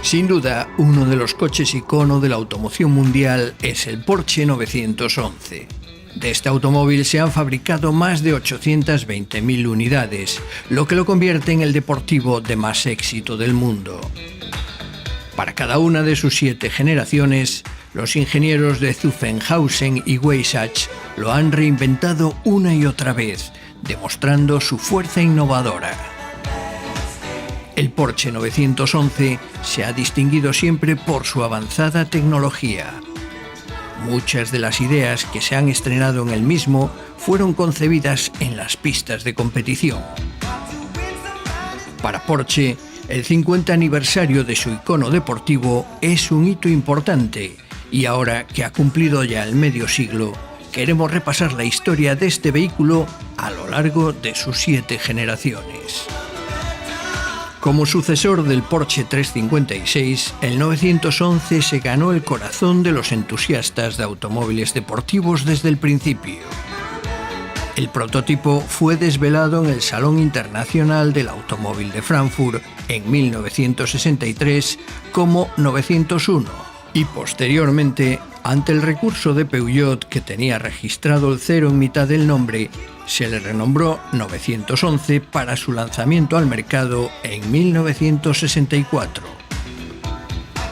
Sin duda, uno de los coches icono de la automoción mundial es el Porsche 911. De este automóvil se han fabricado más de 820.000 unidades, lo que lo convierte en el deportivo de más éxito del mundo. Para cada una de sus 7 generaciones, los ingenieros de Zuffenhausen y Weissach lo han reinventado una y otra vez, demostrando su fuerza innovadora. El Porsche 911 se ha distinguido siempre por su avanzada tecnología. Muchas de las ideas que se han estrenado en el mismo fueron concebidas en las pistas de competición. Para Porsche, el 50 aniversario de su icono deportivo es un hito importante, y ahora que ha cumplido ya el medio siglo, queremos repasar la historia de este vehículo a lo largo de sus 7 generaciones. Como sucesor del Porsche 356, el 911 se ganó el corazón de los entusiastas de automóviles deportivos desde el principio. El prototipo fue desvelado en el Salón Internacional del Automóvil de Frankfurt en 1963 como 901 y posteriormente, ante el recurso de Peugeot que tenía registrado el 0 en mitad del nombre, se le renombró 911 para su lanzamiento al mercado en 1964.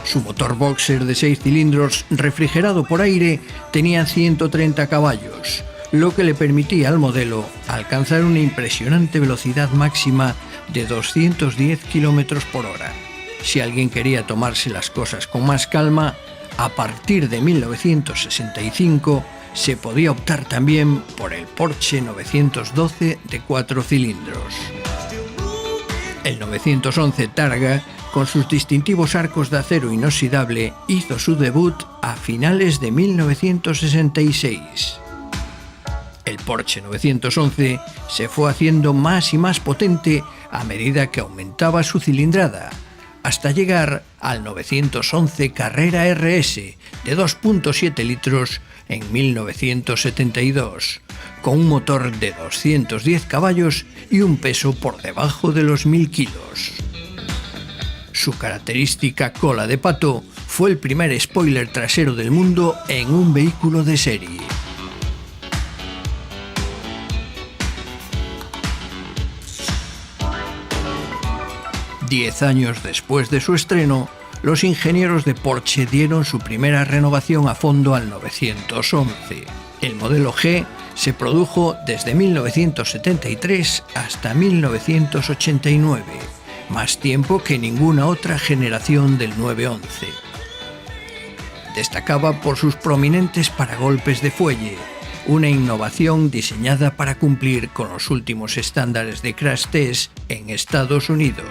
Su motor boxer de 6 cilindros refrigerado por aire tenía 130 caballos, lo que le permitía al modelo alcanzar una impresionante velocidad máxima de 210 km por hora. Si alguien quería tomarse las cosas con más calma, a partir de 1965 se podía optar también por el Porsche 912 de 4 cilindros. El 911 Targa, con sus distintivos arcos de acero inoxidable, hizo su debut a finales de 1966. El Porsche 911 se fue haciendo más y más potente a medida que aumentaba su cilindrada, hasta llegar al 911 Carrera RS de 2.7 litros en 1972, con un motor de 210 caballos y un peso por debajo de los 1000 kilos. Su característica cola de pato fue el primer spoiler trasero del mundo en un vehículo de serie. Diez años después de su estreno, los ingenieros de Porsche dieron su primera renovación a fondo al 911. El modelo G se produjo desde 1973 hasta 1989, más tiempo que ninguna otra generación del 911. Destacaba por sus prominentes paragolpes de fuelle, una innovación diseñada para cumplir con los últimos estándares de crash test en Estados Unidos.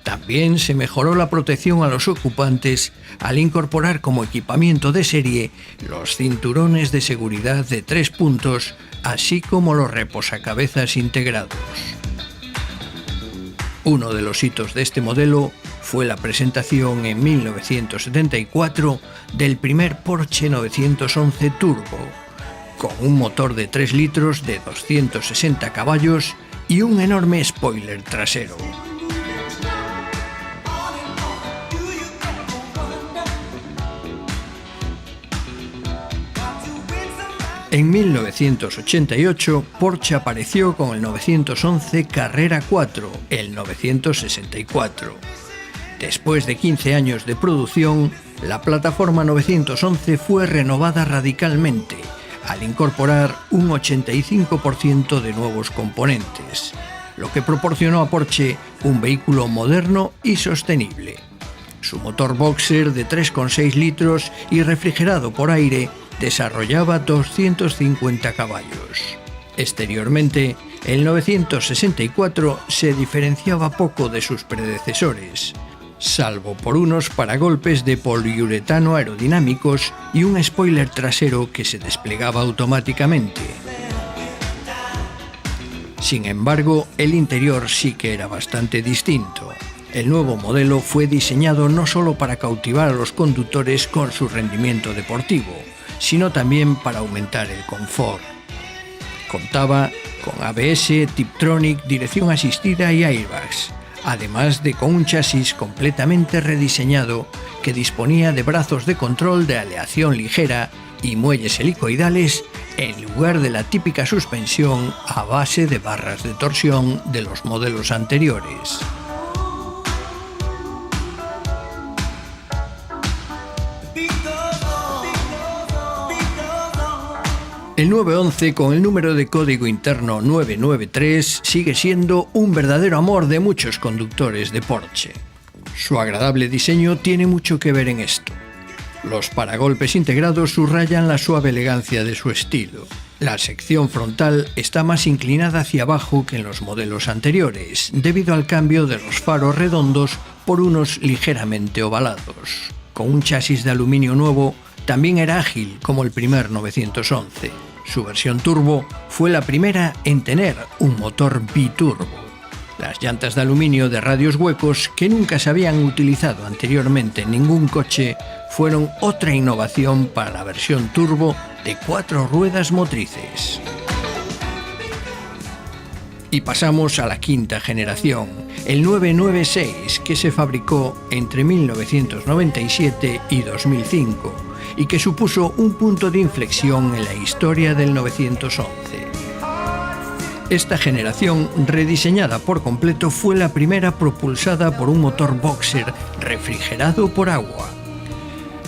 También se mejoró la protección a los ocupantes al incorporar como equipamiento de serie los cinturones de seguridad de 3 puntos, así como los reposacabezas integrados. Uno de los hitos de este modelo fue la presentación en 1974 del primer Porsche 911 Turbo, con un motor de 3 litros de 260 caballos y un enorme spoiler trasero. En 1988, Porsche apareció con el 911 Carrera 4, el 964. Después de 15 años de producción, la plataforma 911 fue renovada radicalmente, al incorporar un 85% de nuevos componentes, lo que proporcionó a Porsche un vehículo moderno y sostenible. Su motor boxer de 3,6 litros y refrigerado por aire desarrollaba 250 caballos. Exteriormente, el 964 se diferenciaba poco de sus predecesores, salvo por unos paragolpes de poliuretano aerodinámicos y un spoiler trasero que se desplegaba automáticamente. Sin embargo, el interior sí que era bastante distinto. El nuevo modelo fue diseñado no solo para cautivar a los conductores con su rendimiento deportivo, sino también para aumentar el confort. Contaba con ABS, Tiptronic, dirección asistida y airbags, además de con un chasis completamente rediseñado que disponía de brazos de control de aleación ligera y muelles helicoidales en lugar de la típica suspensión a base de barras de torsión de los modelos anteriores. El 911, con el número de código interno 993, sigue siendo un verdadero amor de muchos conductores de Porsche. Su agradable diseño tiene mucho que ver en esto. Los paragolpes integrados subrayan la suave elegancia de su estilo. La sección frontal está más inclinada hacia abajo que en los modelos anteriores, debido al cambio de los faros redondos por unos ligeramente ovalados. Con un chasis de aluminio nuevo, también era ágil como el primer 911. Su versión turbo fue la primera en tener un motor biturbo. Las llantas de aluminio de radios huecos, que nunca se habían utilizado anteriormente en ningún coche, fueron otra innovación para la versión turbo de 4 ruedas motrices. Y pasamos a la quinta generación, el 996, que se fabricó entre 1997 y 2005 y que supuso un punto de inflexión en la historia del 911. Esta generación, rediseñada por completo, fue la primera propulsada por un motor boxer refrigerado por agua.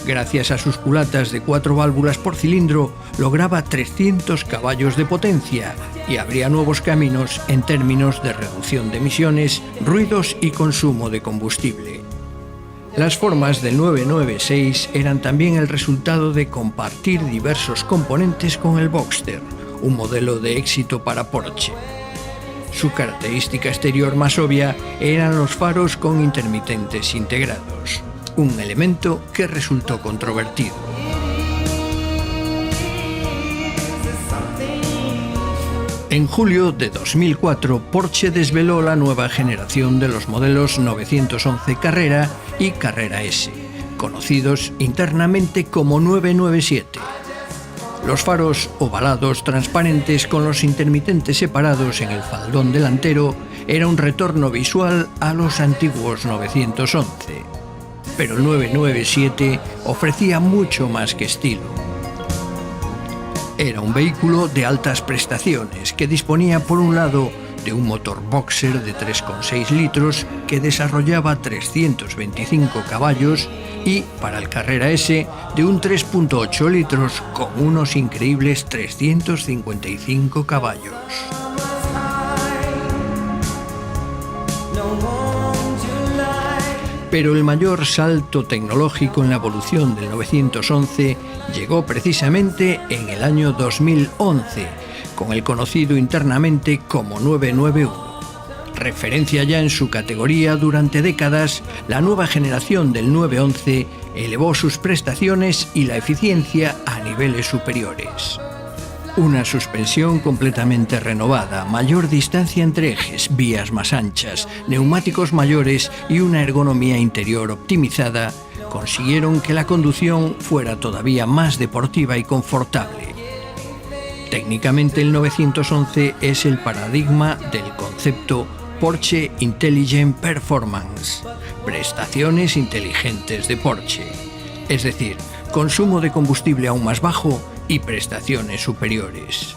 Gracias a sus culatas de 4 válvulas por cilindro, lograba 300 caballos de potencia y abría nuevos caminos en términos de reducción de emisiones, ruidos y consumo de combustible. Las formas del 996 eran también el resultado de compartir diversos componentes con el Boxster, un modelo de éxito para Porsche. Su característica exterior más obvia eran los faros con intermitentes integrados, un elemento que resultó controvertido. En julio de 2004, Porsche desveló la nueva generación de los modelos 911 Carrera y Carrera S, conocidos internamente como 997. Los faros ovalados transparentes con los intermitentes separados en el faldón delantero era un retorno visual a los antiguos 911. Pero el 997 ofrecía mucho más que estilo. Era un vehículo de altas prestaciones que disponía por un lado de un motor boxer de 3,6 litros que desarrollaba 325 caballos y, para el Carrera S, de un 3,8 litros con unos increíbles 355 caballos. Pero el mayor salto tecnológico en la evolución del 911 llegó precisamente en el año 2011, con el conocido internamente como 991. Referencia ya en su categoría durante décadas, la nueva generación del 911 elevó sus prestaciones y la eficiencia a niveles superiores. Una suspensión completamente renovada, mayor distancia entre ejes, vías más anchas, neumáticos mayores y una ergonomía interior optimizada consiguieron que la conducción fuera todavía más deportiva y confortable. Técnicamente el 911 es el paradigma del concepto Porsche Intelligent Performance, prestaciones inteligentes de Porsche, es decir, consumo de combustible aún más bajo y prestaciones superiores.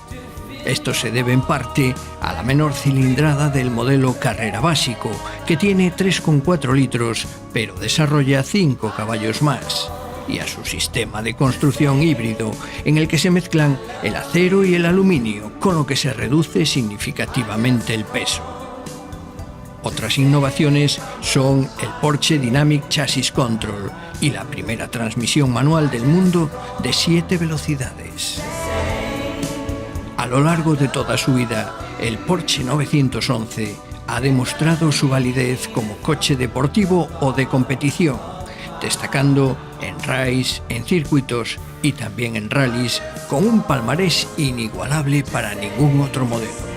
Esto se debe en parte a la menor cilindrada del modelo Carrera básico, que tiene 3,4 litros, pero desarrolla 5 caballos más, y a su sistema de construcción híbrido, en el que se mezclan el acero y el aluminio, con lo que se reduce significativamente el peso. Otras innovaciones son el Porsche Dynamic Chassis Control y la primera transmisión manual del mundo de 7 velocidades. A lo largo de toda su vida, el Porsche 911 ha demostrado su validez como coche deportivo o de competición, destacando en rallies, en circuitos y también en rallies, con un palmarés inigualable para ningún otro modelo.